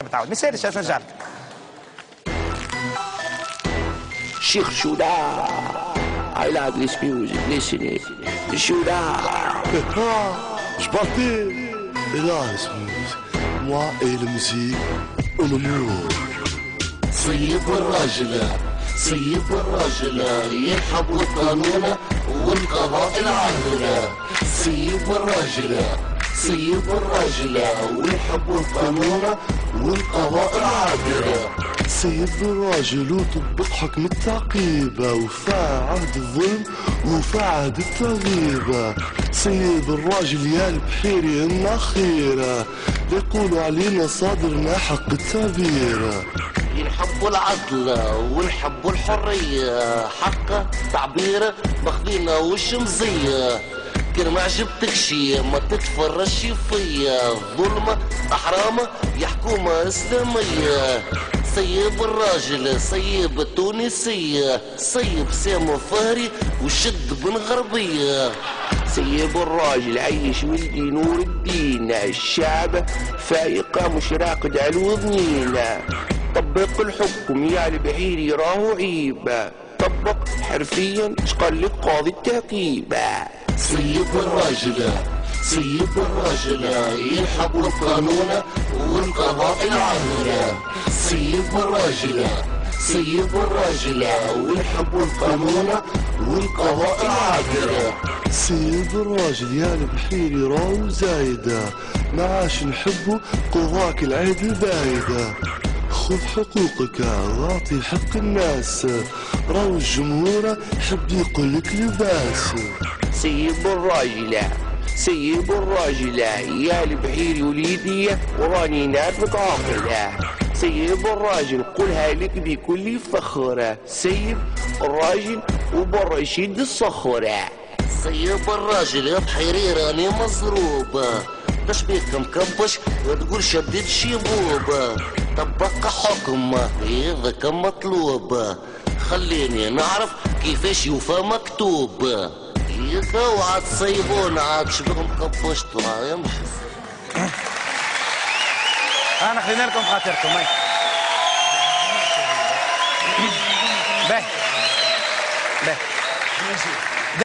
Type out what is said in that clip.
تحب تعاود ما يسالش اش نرجع لك. شيخ شولا I like this music listening شولا جبرتي لا اسموز moi et la musique on amour. سيب الرجلة سيب الرجلة يرحب القانون والقضاء العادلة. سيب الرجلة سيب الرجلة ويحب القانون والقضاء العادلة. سيب الراجل وطبق حكم التعقيبة وفاء عهد الظلم وفاء عهد التغيبة. سيب الراجل يا البحيري إنا خيرة يقولوا علينا صادرنا حق التعبير. نحبوا العدل ونحبوا الحرية حق تعبير ماخذينا وش مزية. كان ما عجبتك شي ما تتفرجش فيا ظلمة حرامة يا حكومة إسلامية. سيب الراجل سيب التونسية سيب سامو فهري وشد بن غربية. سيب الراجل عيش ولدي نور الدين الشعب فايقة مش راقد على وذنينا. طبق الحكم يا البحيري راهو عيبة طبق حرفيا شقال لك قاضي التعقيبة. سيب الراجل سيب الراجل يلحق القانون والقضاء العادل. سيب الراجل سيب الراجل ويلحق القانون والقضاء العادل. سيب الراجل يا البحيري راهو زايدة ما عاش نحبه قضاك العيد بايدة. خذ حقوقك واعطي حق الناس راهو الجمهور حب يقولك لباس. سيب الراجل سيب الراجل يا البحيري وليدي وراني نعرفك عاقلة. سيب الراجل قولها لك بكل فخر سيب الراجل وبرا يشد الصخرة. سيب الراجل يا بحيري راني مضروب تشبيك مكبش وتقول شديد شيبوب. طبق حكم هذاك مطلوب خليني نعرف كيفاش يوفى مكتوب. يا عاد تصيبون عاد شبيكم كبشتوا يمشي. انا خلينا لكم خاطركم باهي باهي